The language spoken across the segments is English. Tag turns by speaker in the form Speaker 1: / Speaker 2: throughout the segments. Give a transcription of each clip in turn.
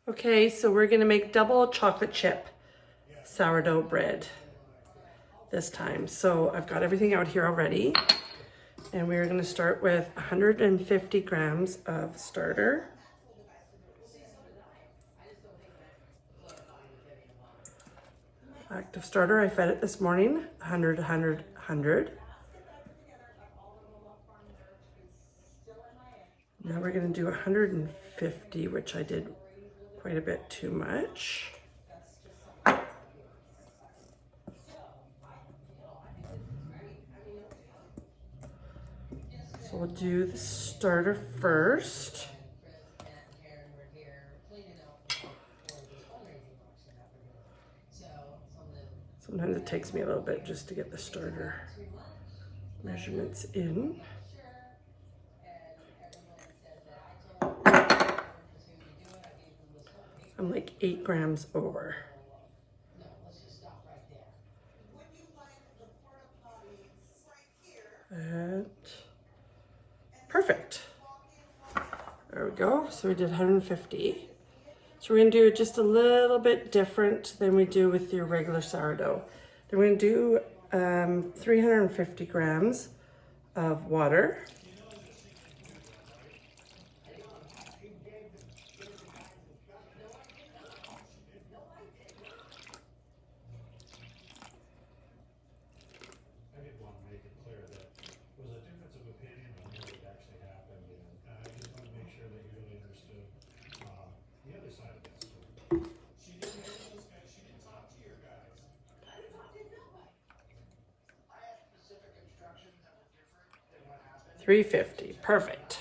Speaker 1: Okay, so we're gonna make double chocolate chip sourdough bread this time. So I've got everything out here already. And we're gonna start with 150 grams of starter. Active starter, I fed it this morning, 100, 100, 100. Now we're gonna do 150, which I did quite a bit too much. So we'll do the starter first. Sometimes it takes me a little bit just to get the starter measurements in. I'm like 8 grams over. And perfect. There we go. So we did 150. So we're gonna do it just a little bit different than we do with your regular sourdough. Then we're gonna do 350 grams of water. $350, perfect.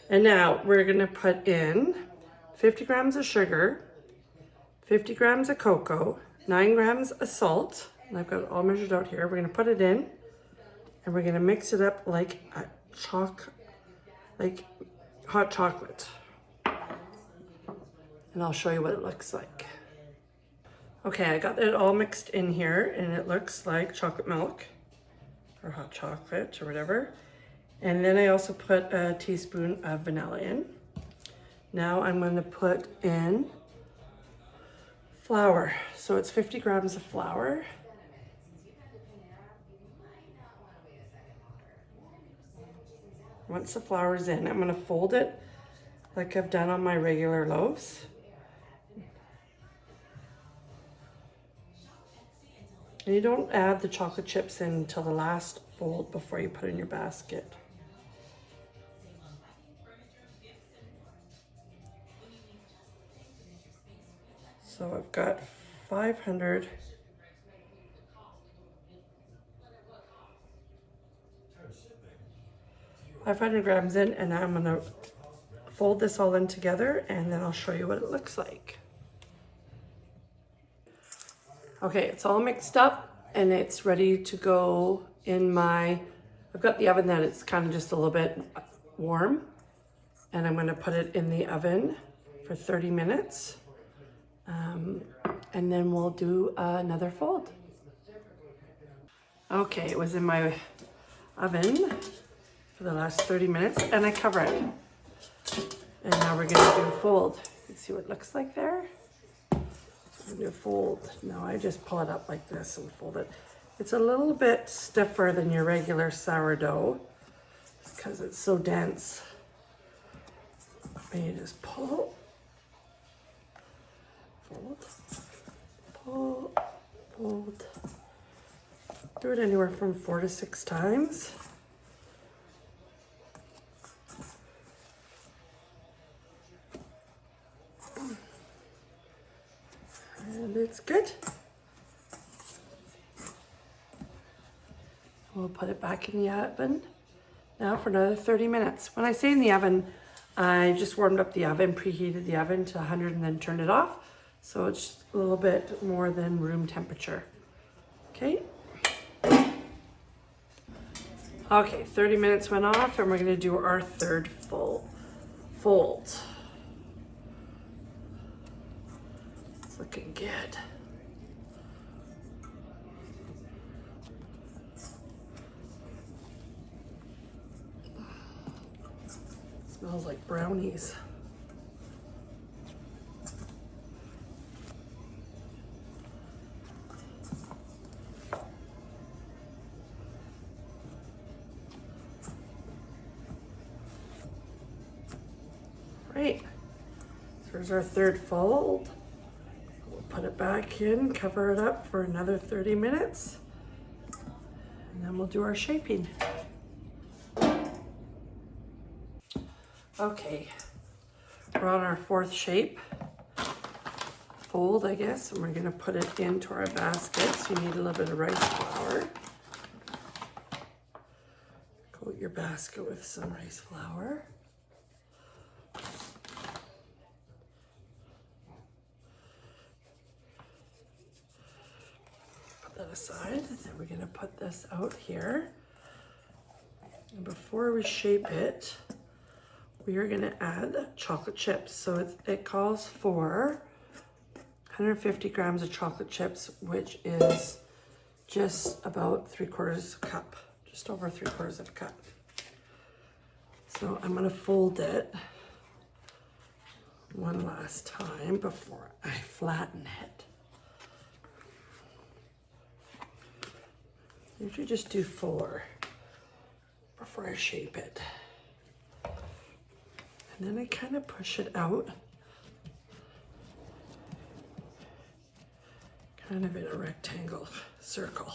Speaker 1: And now we're gonna put in 50 grams of sugar, 50 grams of cocoa, 9 grams of salt, and I've got it all measured out here. We're gonna put it in, and we're gonna mix it up like hot chocolate. And I'll show you what it looks like. Okay, I got it all mixed in here, and it looks like chocolate milk, or hot chocolate, or whatever. And then I also put a teaspoon of vanilla in. Now I'm going to put in flour. So it's 50 grams of flour. Once the flour's in, I'm going to fold it like I've done on my regular loaves. And you don't add the chocolate chips in until the last fold before you put in your basket. So I've got 500 grams in, and now I'm gonna fold this all in together, and then I'll show you what it looks like. Okay, it's all mixed up and it's ready to go in I've got the oven that it's kind of just a little bit warm, and I'm gonna put it in the oven for 30 minutes. And then we'll do another fold. Okay, it was in my oven for the last 30 minutes, and I cover it. And now we're gonna do a fold. You see what it looks like there? I'm gonna do a fold. Now I just pull it up like this and fold it. It's a little bit stiffer than your regular sourdough because it's so dense. And you just pull, fold, pull, fold. Do it anywhere from 4 to 6 times. And it's good. We'll put it back in the oven now for another 30 minutes. When I say in the oven, I just warmed up the oven, preheated the oven to 100 and then turned it off. So it's a little bit more than room temperature. Okay. Okay, 30 minutes went off, and we're gonna do our third fold. It's looking good. Smells like brownies. right, so here's our third fold. We'll put it back in, cover it up for another 30 minutes, and then we'll do our shaping. Okay, we're on our fourth shape, fold I guess, and we're gonna put it into our basket. So you need a little bit of rice flour. Coat your basket with some rice flour. Put that aside, and then we're gonna put this out here. And before we shape it, we are gonna add chocolate chips. So it calls for 150 grams of chocolate chips, which is just about 3/4 cup, just over 3/4 cup. So I'm gonna fold it one last time before I flatten it. Usually just do 4 before I shape it. And then I kind of push it out, kind of in a rectangle circle.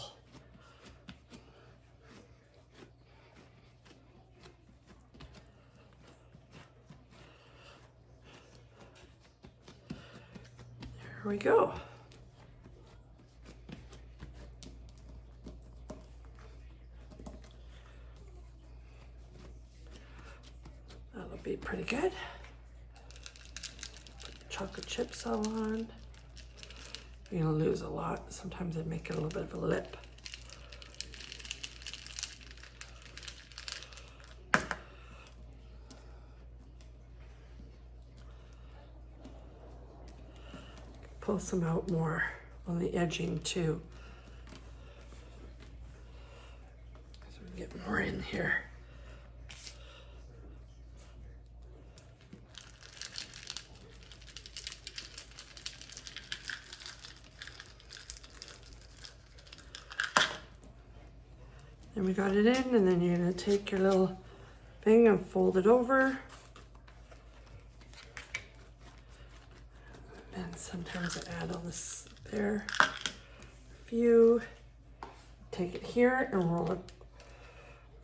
Speaker 1: There we go. That'll be pretty good. Put the chocolate chips all on. You're gonna lose a lot. Sometimes they make it a little bit of a lip. Pull some out more on the edging too, so we can get more in here. And we got it in, and then you're gonna take your little thing and fold it over. And sometimes I add all this there. A few. Take it here and roll it,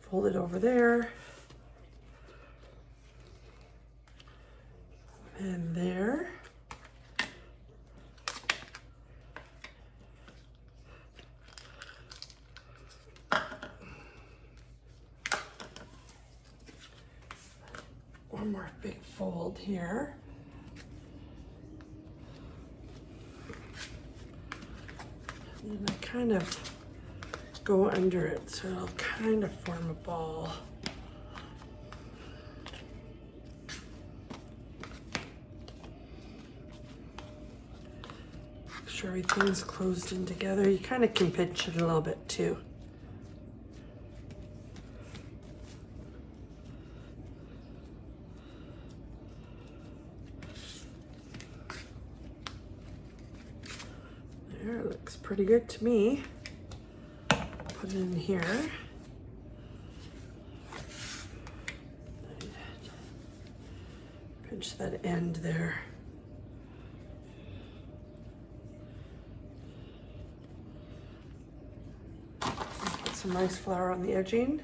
Speaker 1: fold it over there. And there. One more big fold here. And I kind of go under it so it'll kind of form a ball. Make sure everything's closed in together. You kind of can pinch it a little bit too. There, it looks pretty good to me. Put it in here. Pinch that end there. Put some rice flour on the edging.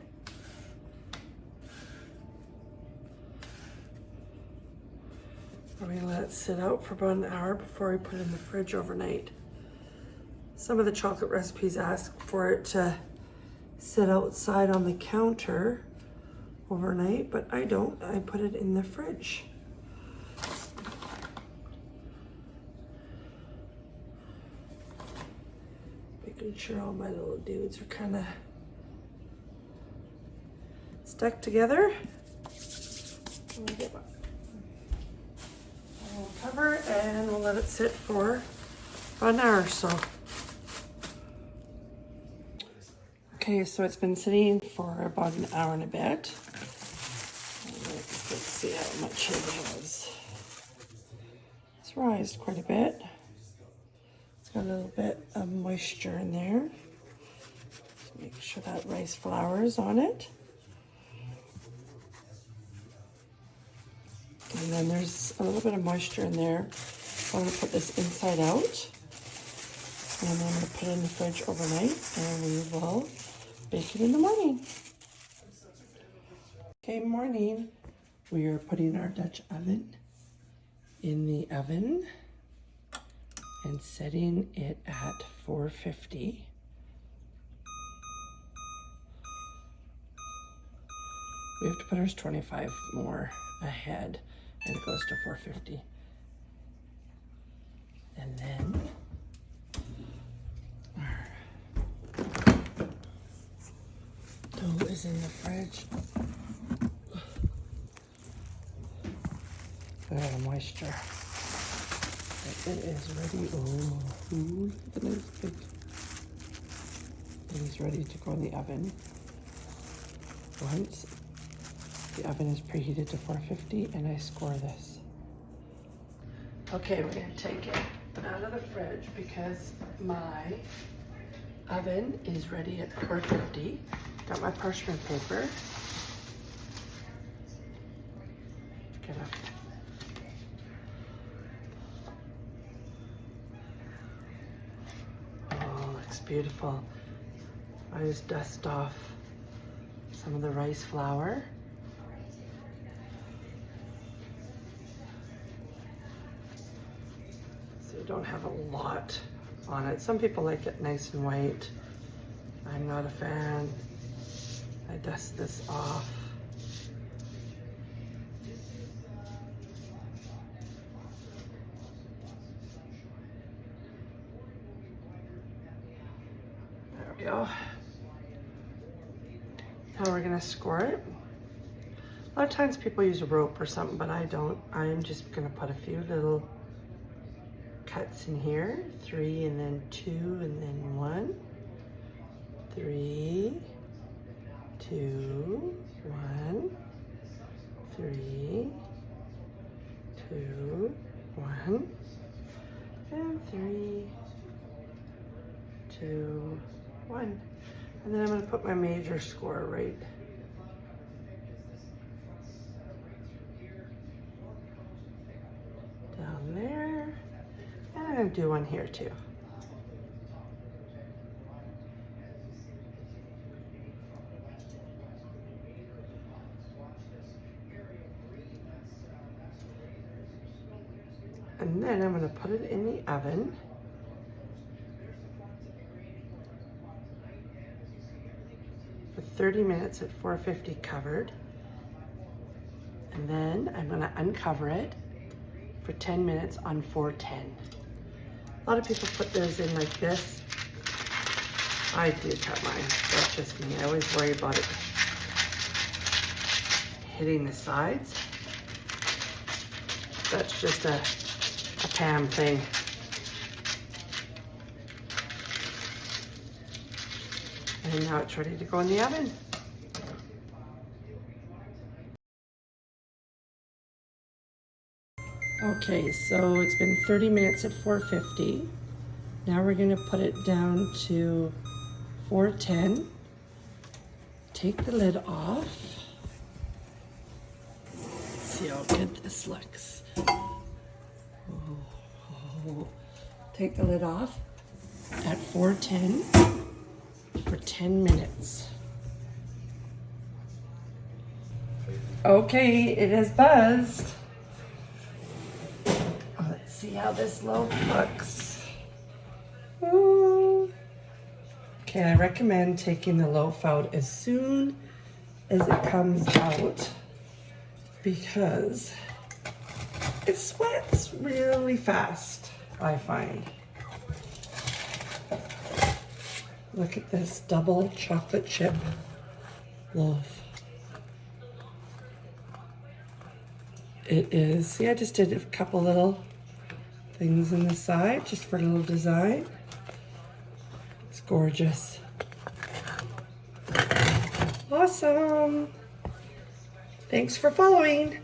Speaker 1: We're going to let it sit out for about an hour before we put it in the fridge overnight. Some of the chocolate recipes ask for it to sit outside on the counter overnight, but I don't. I put it in the fridge. Making sure all my little dudes are kind of stuck together. We'll cover it and we'll let it sit for about an hour or so. Okay, so it's been sitting for about an hour and a bit. Let's see how much it has. It's rised quite a bit. It's got a little bit of moisture in there. Just make sure that rice flour is on it. And then there's a little bit of moisture in there. So I'm going to put this inside out. And then I'm going to put it in the fridge overnight. And we will bake it in the morning. Okay, morning. We are putting our Dutch oven in the oven and setting it at 450. We have to put ours 25 more ahead, and it goes to 450. And then our dough is in the fridge. Got a lot of moisture. It is ready. Oh, look at the nice big. It is ready to go in the oven. Once the oven is preheated to 450 and I score this. Okay, we're gonna take it out of the fridge because my oven is ready at 450. Got my parchment paper. Get a beautiful. I just dust off some of the rice flour. So you don't have a lot on it. Some people like it nice and white. I'm not a fan. I dust this off. Go. Now we're gonna score it. A lot of times people use a rope or something, but I don't. I'm just gonna put a few little cuts in here. 3 and then 2 and then 1. 3, 2, 1. 3, 2, 1. And 3, 2, 1. And then I'm going to put my major score right down there. And I'm going to do one here too. And then I'm going to put it in the oven. For 30 minutes at 450 covered. And then I'm going to uncover it for 10 minutes on 410. A lot of people put theirs in like this. I do cut mine. That's just me. I always worry about it hitting the sides. That's just a Pam thing. And now it's ready to go in the oven. Okay, so it's been 30 minutes at 450. Now we're gonna put it down to 410. Take the lid off. See how good this looks. Oh. Take the lid off at 410 for 10 minutes. Okay, it has buzzed. Let's see how this loaf looks. Ooh. Okay, I recommend taking the loaf out as soon as it comes out because it sweats really fast, I find. Look at this double chocolate chip loaf. It is, see, I just did a couple little things in the side just for a little design. It's gorgeous. Awesome. Thanks for following.